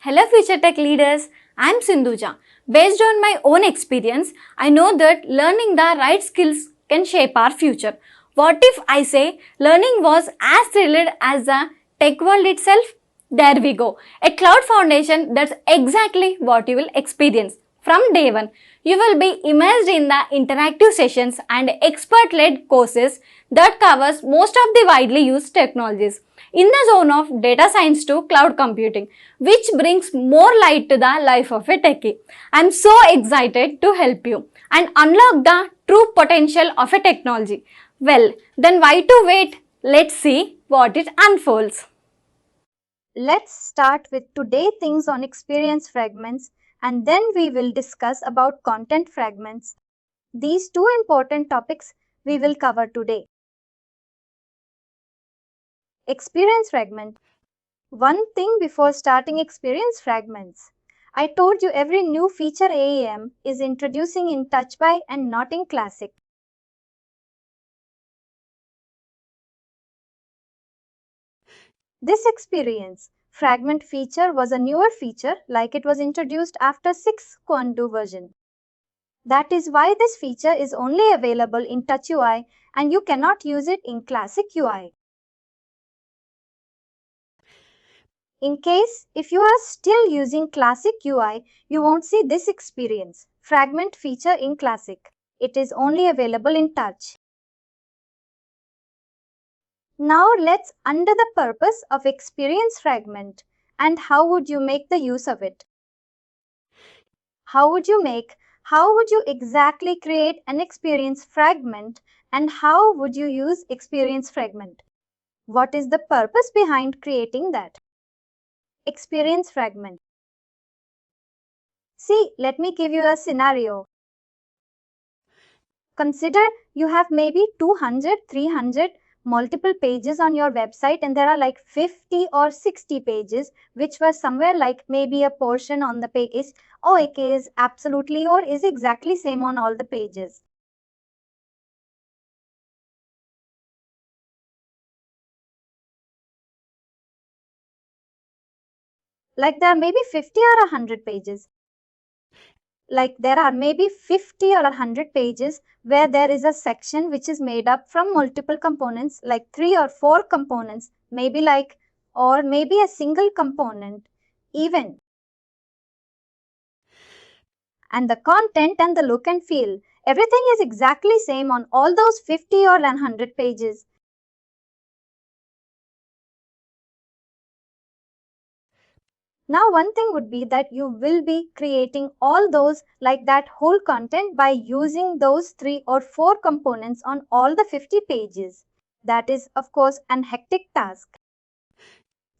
Hello future tech leaders, I am Sindhuja. Based on my own experience, I know that learning the right skills can shape our future. What if I say learning was as thrilled as the tech world itself? There we go. A cloud foundation, that's exactly what you will experience. From day one, you will be immersed in the interactive sessions and expert-led courses that covers most of the widely used technologies in the zone of data science to cloud computing, which brings more light to the life of a techie. I'm so excited to help you and unlock the true potential of a technology. Well, then why to wait? Let's see what it unfolds. Let's start with today things on experience fragments and then we will discuss about content fragments. These two important topics we will cover today. Experience fragment. One thing before starting experience fragments. I told you every new feature AEM is introducing in Touch by and not in Classic. This experience fragment feature was a newer feature like it was introduced after 6.2 version. That is why this feature is only available in Touch UI and you cannot use it in Classic UI. In case if you are still using Classic UI, you won't see this experience fragment feature in Classic. It is only available in Touch. Now let's under the purpose of experience fragment and how would you make the use of it. How would you exactly create an experience fragment and how would you use experience fragment? What is the purpose behind creating that? Experience fragment. See, let me give you a scenario. Consider you have maybe 200, 300 multiple pages on your website and there are like 50 or 60 pages which were somewhere like maybe a portion on the page is okay is absolutely or is exactly same on all the pages. Like there are maybe 50 or 100 pages. Like there are maybe 50 or 100 pages where there is a section which is made up from multiple components like 3 or 4 components maybe like or maybe a single component even. And the content and the look and feel, everything is exactly same on all those 50 or 100 pages. Now one thing would be that you will be creating all those like that whole content by using those 3 or 4 components on all the 50 pages. That is of course an hectic task.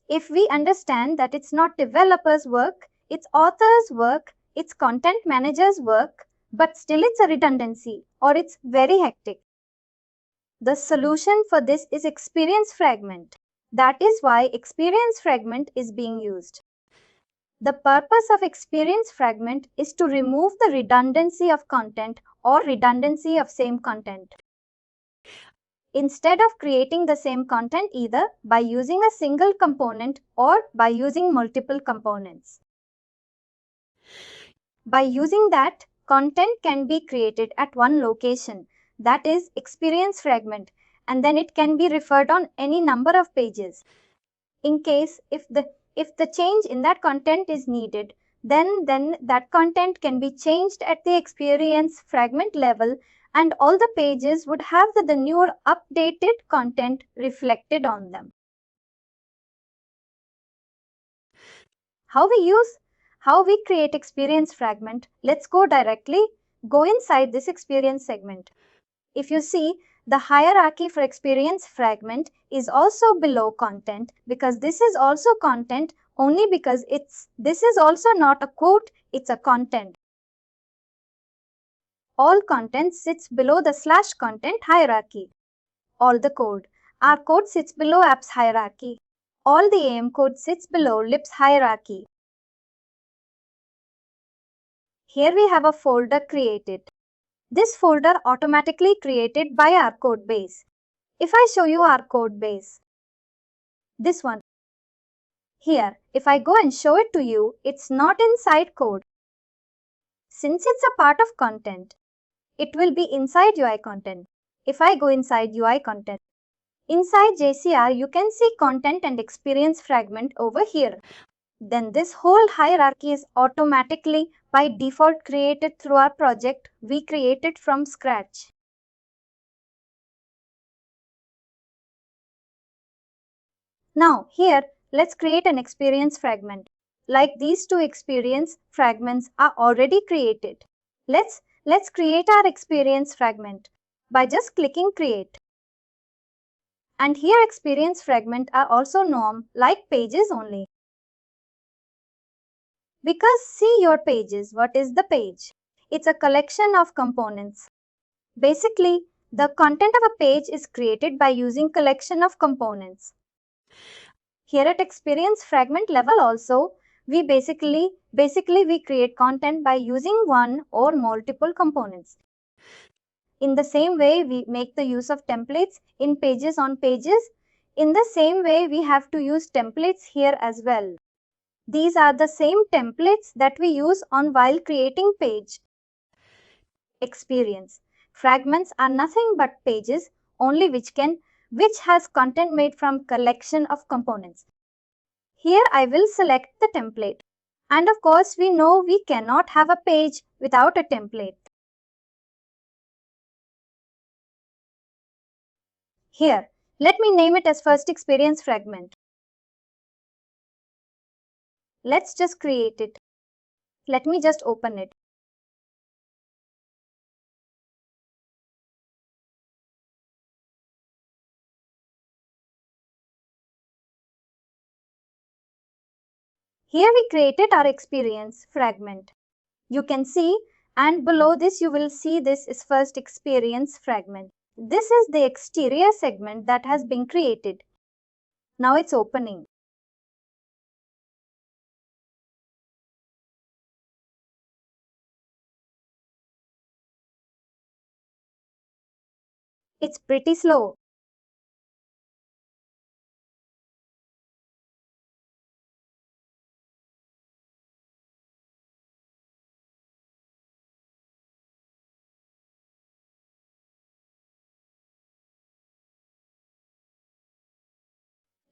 If we understand that it's not developers' work, it's authors' work, it's content managers' work, but still it's a redundancy or it's very hectic. The solution for this is experience fragment. That is why experience fragment is being used. The purpose of experience fragment is to remove the redundancy of content or redundancy of same content. Instead of creating the same content either by using a single component or by using multiple components. By using that, content can be created at one location, that is experience fragment, and then it can be referred on any number of pages. In case if the change in that content is needed, then that content can be changed at the experience fragment level and all the pages would have the newer updated content reflected on them. How we create experience fragment, let's go inside this experience segment. If you see, the hierarchy for experience fragment is also below content because this is also content only because this is also not a quote, it's a content. All content sits below the /content hierarchy. All the code. Our code sits below apps hierarchy. All the AM code sits below libs hierarchy. Here we have a folder created. This folder automatically created by our code base. If I show you our code base, this one. Here, if I go and show it to you, it's not inside code. Since it's a part of content, it will be inside UI content. If I go inside UI content, inside JCR, you can see content and experience fragment over here. Then this whole hierarchy is automatically by default created through our project we created from scratch. Now here, let's create an experience fragment. Like these two experience fragments are already created. Let's create our experience fragment by just clicking create. And here experience fragment are also known like pages only. Because see your pages, what is the page? It's a collection of components. Basically, the content of a page is created by using collection of components. Here at experience fragment level also, we basically we create content by using one or multiple components. In the same way we make the use of templates in pages on pages, in the same way we have to use templates here as well. These are the same templates that we use on while creating page. Experience fragments are nothing but pages only which has content made from collection of components. Here I will select the template. And of course we know we cannot have a page without a template. Here, let me name it as first experience fragment. Let's just create it. Let me just open it. Here we created our experience fragment. You can see, and below this you will see this is first experience fragment. This is the exterior segment that has been created. Now it's opening. It's pretty slow.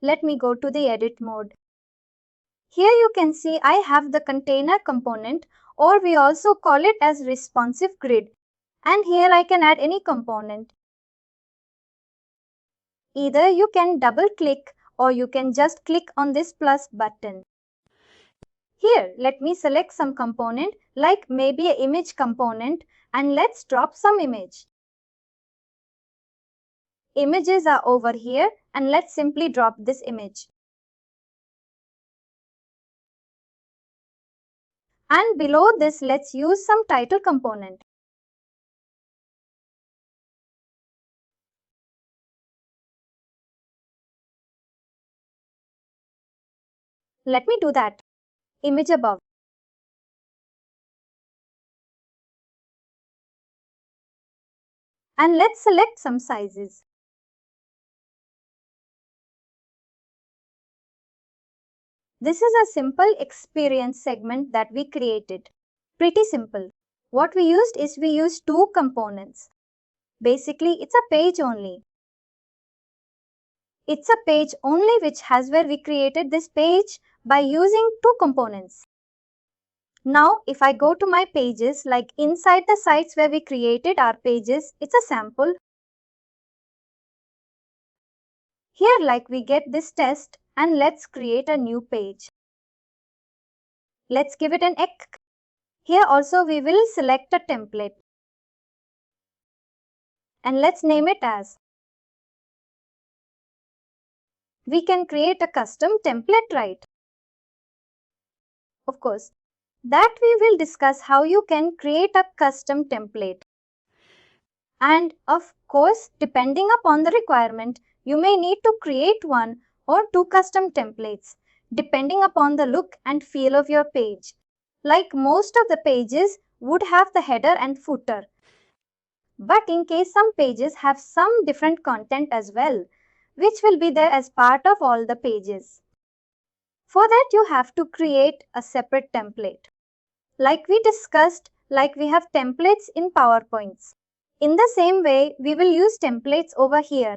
Let me go to the edit mode. Here you can see I have the container component, or we also call it as responsive grid. And here I can add any component. Either you can double click or you can just click on this plus button. Here, let me select some component like maybe an image component, and let's drop some image. Images are over here, and let's simply drop this image. And below this, let's use some title component. Let me do that. Image above. And let's select some sizes. This is a simple experience segment that we created. Pretty simple. What we used two components. Basically, it's a page only. It's a page only which has where we created this page by using two components. Now, if I go to my pages, like inside the sites where we created our pages, it's a sample. Here, like we get this test, and let's create a new page. Let's give it an ek. Here also we will select a template. And let's name it as. We can create a custom template, right? Of course, that we will discuss how you can create a custom template. And of course, depending upon the requirement, you may need to create one or two custom templates, depending upon the look and feel of your page. Like most of the pages would have the header and footer. But in case some pages have some different content as well, which will be there as part of all the pages. For that, you have to create a separate template. Like we discussed, like we have templates in PowerPoints. In the same way, we will use templates over here.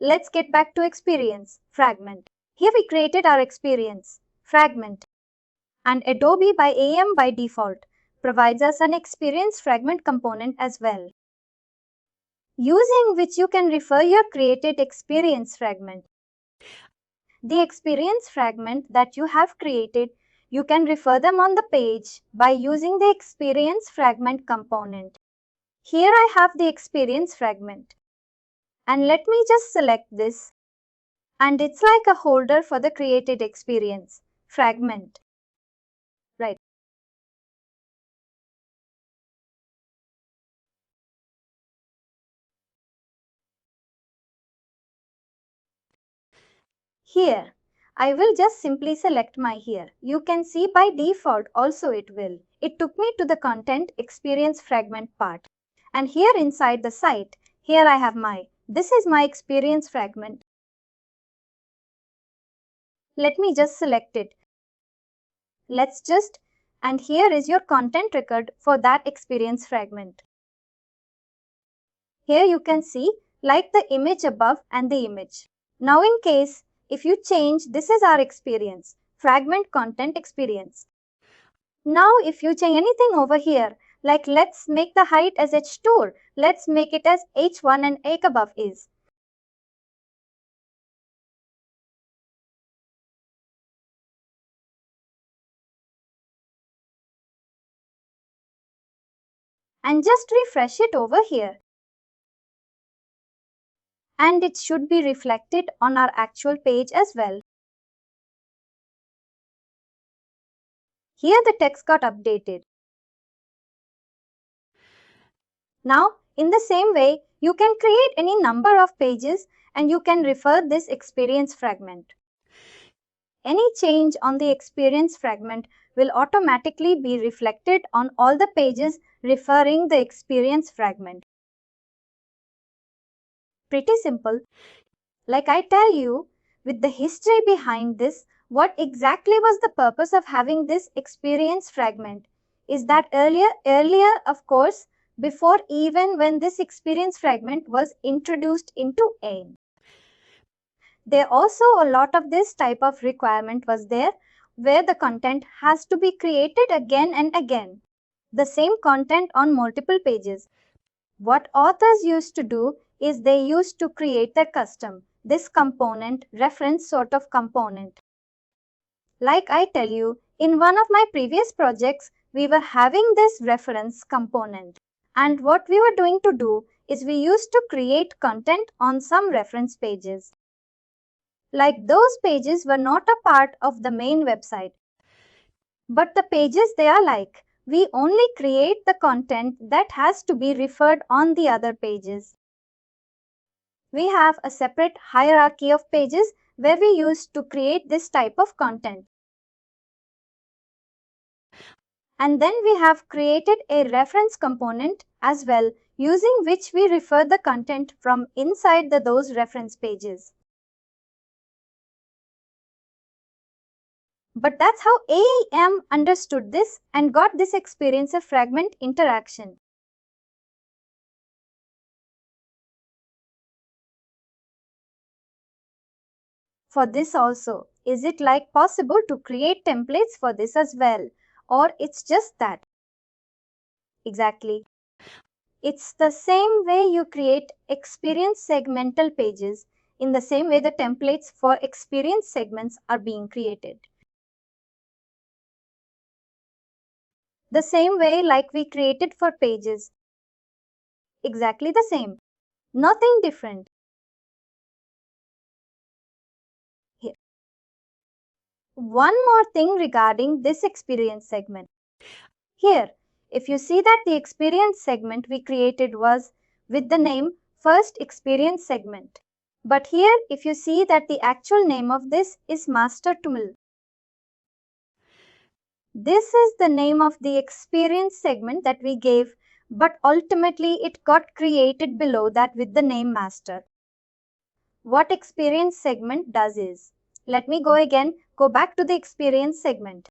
Let's get back to Experience Fragment. Here we created our Experience Fragment. And Adobe by AM by default provides us an Experience Fragment component as well, using which you can refer your created Experience Fragment. The Experience Fragment that you have created, you can refer them on the page by using the Experience Fragment component. Here I have the Experience Fragment. And let me just select this. And it's like a holder for the created Experience Fragment. Right. Here, I will just simply select my here. You can see by default also it will. It took me to the content experience fragment part. And here inside the site, here I have this is my experience fragment. Let me just select it. And here is your content record for that experience fragment. Here you can see like the image above and the image. Now in case, if you change, this is our experience, fragment content experience. Now if you change anything over here, like let's make the height as h2, let's make it as h1 and h above is. And just refresh it over here. And it should be reflected on our actual page as well. Here the text got updated. Now, in the same way, you can create any number of pages and you can refer this experience fragment. Any change on the experience fragment will automatically be reflected on all the pages referring the experience fragment. Pretty simple. Like I tell you, with the history behind this, what exactly was the purpose of having this experience fragment is that earlier, of course, before even when this experience fragment was introduced into AIM, there also a lot of this type of requirement was there where the content has to be created again and again. The same content on multiple pages. What authors used to do is they used to create their custom, this component, reference sort of component. Like I tell you, in one of my previous projects, we were having this reference component. And what we were doing to do is we used to create content on some reference pages. Like those pages were not a part of the main website. But the pages they are like, we only create the content that has to be referred on the other pages. We have a separate hierarchy of pages where we use to create this type of content. And then we have created a reference component as well, using which we refer the content from inside those reference pages. But that's how AIM understood this and got this experience of fragment interaction. For this also, is it like possible to create templates for this as well? Or it's just that? Exactly. It's the same way you create experience segmental pages. In the same way the templates for experience segments are being created. The same way like we created for pages. Exactly the same. Nothing different. Here. One more thing regarding this experience segment. Here, if you see that the experience segment we created was with the name first experience segment. But here, if you see that the actual name of this is master tool. This is the name of the experience segment that we gave, but ultimately it got created below that with the name master. what experience segment does is, let me go back to the experience segment.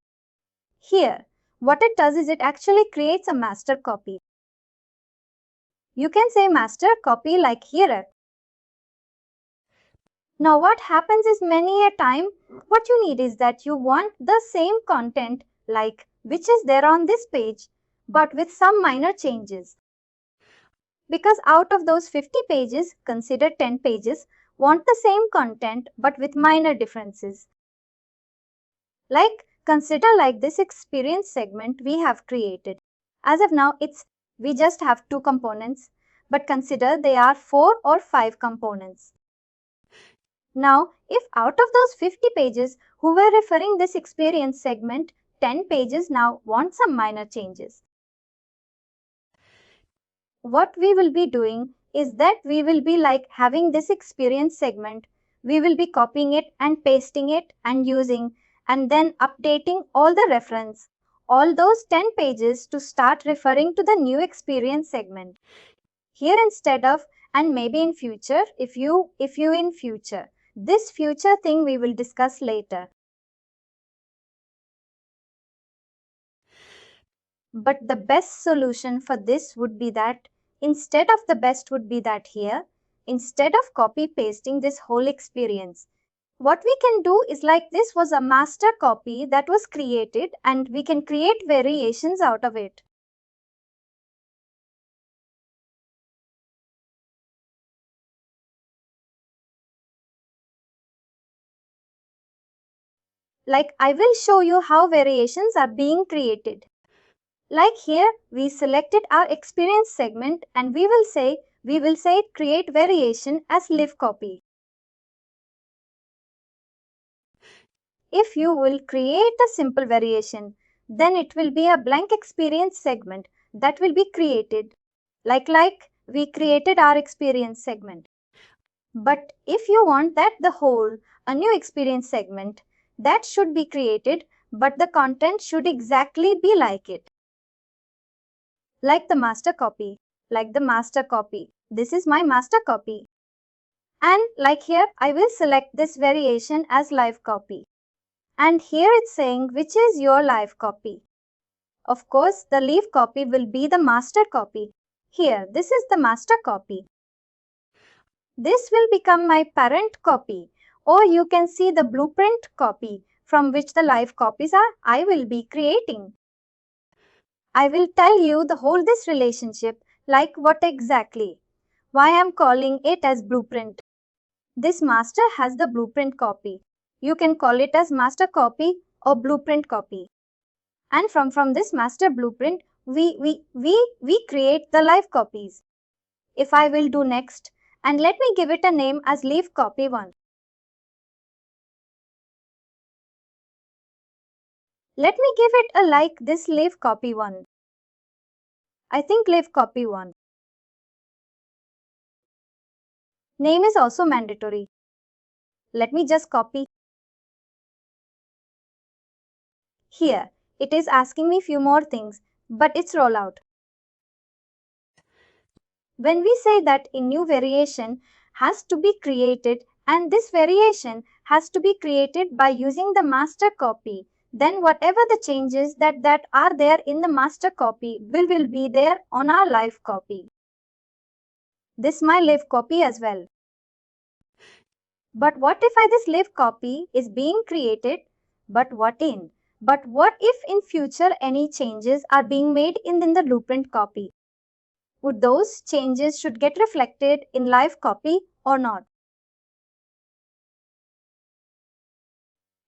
Here, what it does is it actually creates a master copy. You can say master copy like here. Now what happens is many a time, what you need is that you want the same content like which is there on this page, but with some minor changes. Because out of those 50 pages, consider 10 pages want the same content but with minor differences. Like consider like this experience segment we have created. As of now, we just have 2 components, but consider they are 4 or 5 components. Now, if out of those 50 pages who were referring this experience segment, 10 pages now want some minor changes. What we will be doing is that we will be like having this experience segment. We will be copying it and pasting it and using and then updating all the reference, all those 10 pages to start referring to the new experience segment. Here instead of, and maybe in future, if you in future, this future thing we will discuss later. But the best solution for this would be that instead of copy pasting this whole experience, what we can do is like this was a master copy that was created and we can create variations out of it. Like I will show you how variations are being created. Like here, we selected our experience segment and we will say create variation as live copy. If you will create a simple variation, then it will be a blank experience segment that will be created. Like we created our experience segment. But if you want that a new experience segment, that should be created, but the content should exactly be like it. Like the master copy. This is my master copy. And like here, I will select this variation as live copy. And here it's saying which is your live copy. Of course, the leave copy will be the master copy. Here, this is the master copy. This will become my parent copy, or you can see the blueprint copy from which the live copies I will be creating. I will tell you the whole this relationship like what exactly. Why I am calling it as blueprint. This master has the blueprint copy. You can call it as master copy or blueprint copy. And from this master blueprint, we create the live copies. If I will do next, and let me give it a name as leave copy 1. Let me give it a like this leave copy 1. I think leave copy 1. Name is also mandatory. Let me just copy. Here, it is asking me few more things, but it's rollout. When we say that a new variation has to be created and this variation has to be created by using the master copy, then whatever the changes that are there in the master copy will be there on our live copy. This my live copy as well. But what if this live copy is being created? But what if in future any changes are being made in the blueprint copy? Would those changes should get reflected in live copy or not?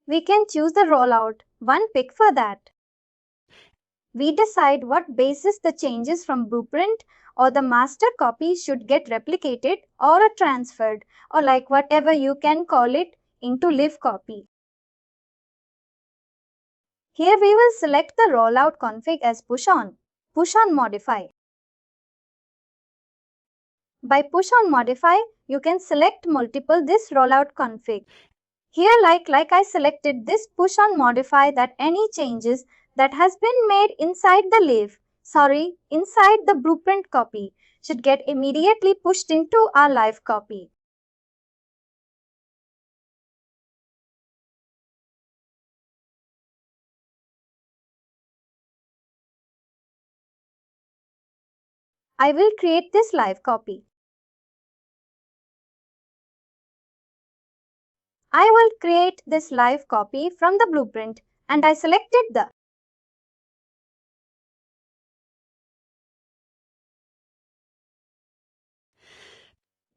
We can choose the rollout, one pick for that. We decide what basis the changes from blueprint or the master copy should get replicated or transferred or like whatever you can call it into live copy. Here we will select the rollout config as push on modify. By push on modify, you can select multiple this rollout config. Here like I selected this push on modify that any changes that has been made inside the blueprint copy should get immediately pushed into our live copy. I will create this live copy. I will create this live copy from the blueprint and I selected the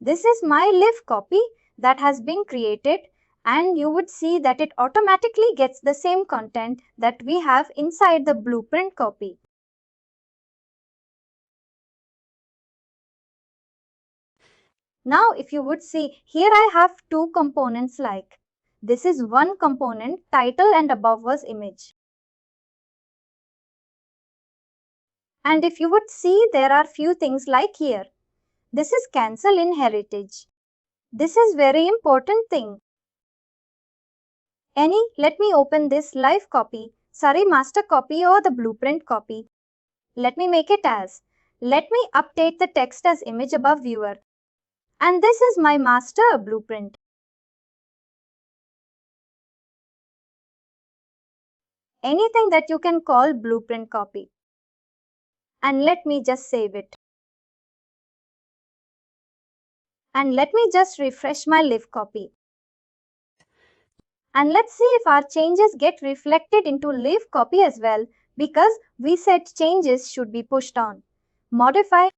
This is my live copy that has been created, and you would see that it automatically gets the same content that we have inside the blueprint copy. Now if you would see, here I have two components like this is one component, title and above was image. And if you would see, there are few things like here. This is cancel in heritage. This is very important thing. Let me open this live copy, master copy or the blueprint copy. Let me make it as. Let me update the text as image above viewer. And this is my master blueprint. Anything that you can call blueprint copy. And let me just save it. And let me just refresh my live copy. And let's see if our changes get reflected into live copy as well, because we said changes should be pushed on. Modify.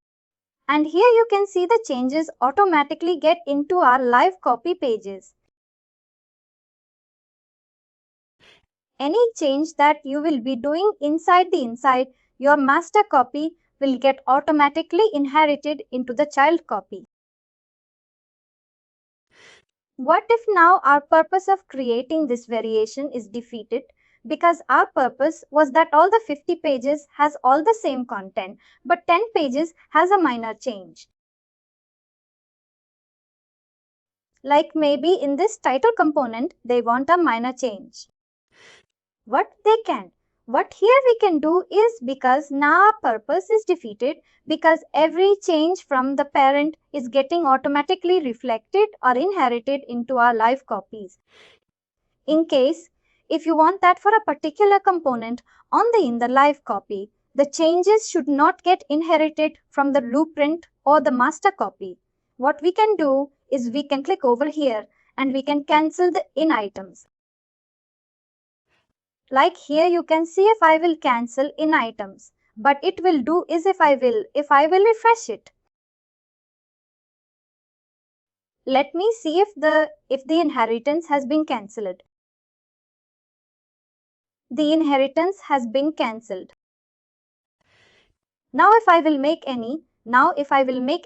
And here you can see the changes automatically get into our live copy pages. Any change that you will be doing inside your master copy will get automatically inherited into the child copy. What if now our purpose of creating this variation is defeated? Because our purpose was that all the 50 pages has all the same content, but 10 pages has a minor change. Like maybe in this title component, they want a minor change. What here we can do is, because now our purpose is defeated, because every change from the parent is getting automatically reflected or inherited into our live copies. In case, if you want that for a particular component in the live copy, the changes should not get inherited from the blueprint or the master copy. What we can do is we can click over here and we can cancel the in items. Like here you can see if I will cancel in items, but it will do is if I will refresh it. Let me see if the inheritance has been cancelled. The inheritance has been cancelled. Now if I will make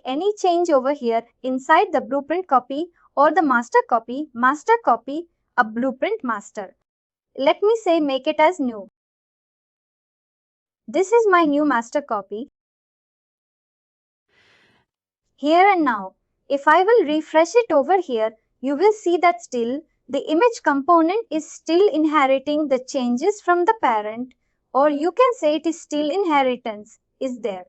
any change over here inside the blueprint copy or the master copy, a blueprint master. Let me say make it as new. This is my new master copy. Here and now, if I will refresh it over here, you will see that still the image component is still inheriting the changes from the parent, or you can say it is still inheritance is there.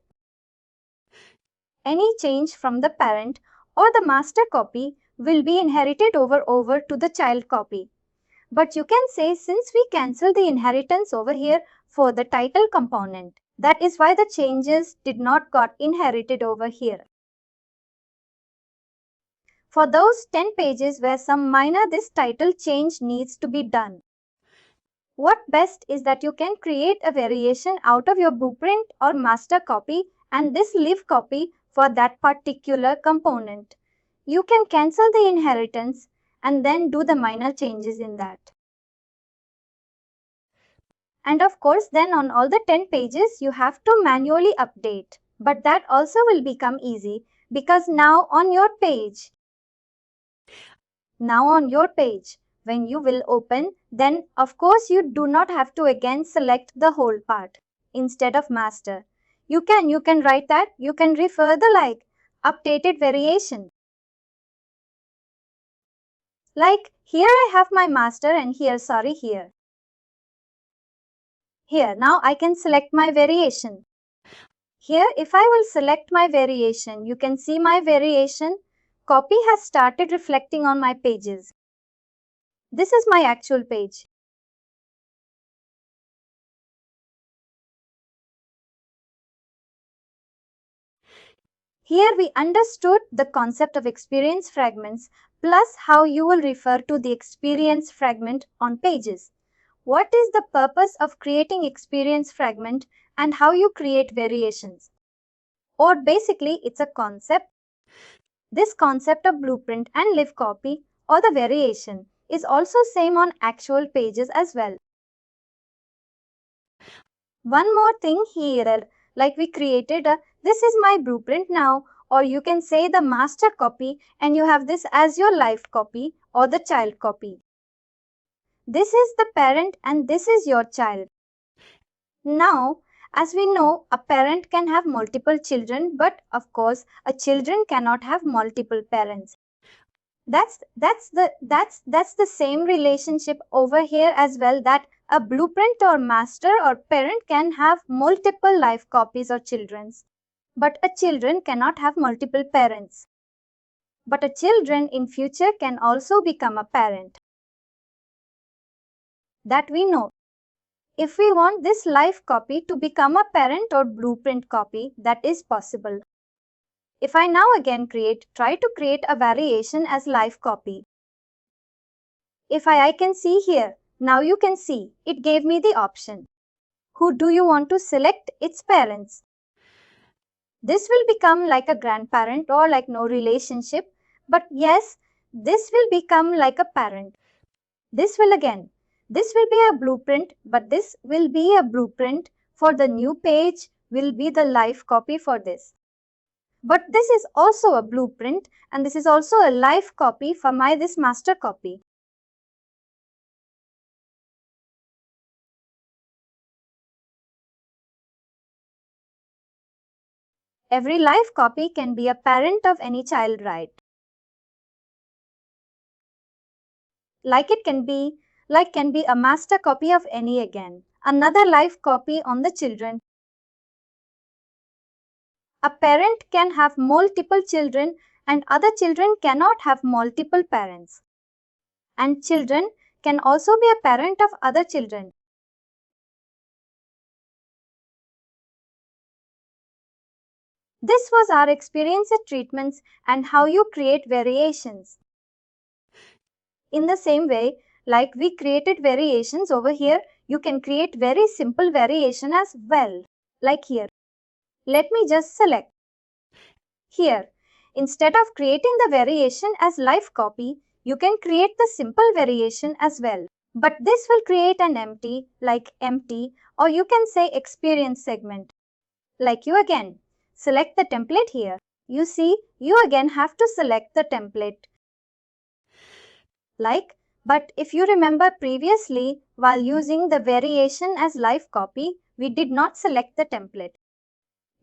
Any change from the parent or the master copy will be inherited over to the child copy. But you can say since we cancel the inheritance over here for the title component, that is why the changes did not got inherited over here. For those 10 pages where some minor this title change needs to be done, what best is that you can create a variation out of your blueprint or master copy and this live copy for that particular component. You can cancel the inheritance and then do the minor changes in that. And of course, then on all the 10 pages, you have to manually update. But that also will become easy because now on your page, when you will open, then of course you do not have to again select the whole part instead of master. You can write that, you can refer the updated variation. Like here I have my master and here. Here now I can select my variation. Here if I will select my variation, you can see my variation copy has started reflecting on my pages. This is my actual page. Here we understood the concept of experience fragments plus how you will refer to the experience fragment on pages. What is the purpose of creating experience fragment and how you create variations? Or basically it's a concept. This concept of blueprint and live copy or the variation is also same on actual pages as well. One more thing here, like we created a this is my blueprint now, or you can say the master copy and you have this as your live copy or the child copy. This is the parent and this is your child. Now, as we know, a parent can have multiple children, but of course, a children cannot have multiple parents. That's the same relationship over here as well, that a blueprint or master or parent can have multiple live copies or children's, but a children cannot have multiple parents. But a children in future can also become a parent. That we know. If we want this live copy to become a parent or blueprint copy, that is possible. If I now again try to create a variation as live copy. If I can see here, now you can see, it gave me the option. Who do you want to select its parents? This will become like a grandparent or like no relationship, but yes, this will become like a parent. This will be a blueprint, but this will be a blueprint for the new page will be the live copy for this. But this is also a blueprint and this is also a live copy for this master copy. Every live copy can be a parent of any child, right? Can be a master copy of any again. Another live copy on the children. A parent can have multiple children and other children cannot have multiple parents. And children can also be a parent of other children. This was our experience at treatments and how you create variations. In the same way, like we created variations over here, you can create very simple variation as well. Like here. Let me just select. Here, instead of creating the variation as live copy, you can create the simple variation as well. But this will create an empty, or you can say experience segment. Like you again, select the template here. You see, you again have to select the template. But if you remember previously, while using the variation as live copy, we did not select the template.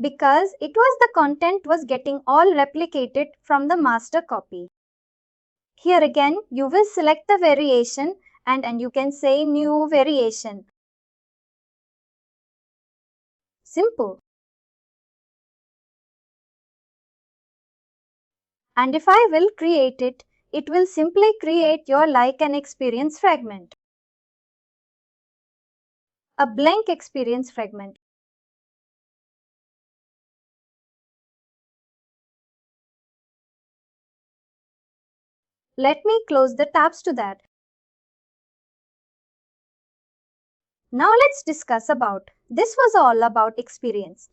Because it was the content was getting all replicated from the master copy. Here again, you will select the variation and you can say new variation. Simple. And if I will create it, it will simply create your like an experience fragment. A blank experience fragment. Let me close the tabs to that. Now let's discuss about. This was all about experience.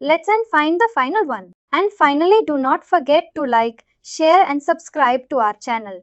Let's find the final one. And finally, do not forget to like, share and subscribe to our channel.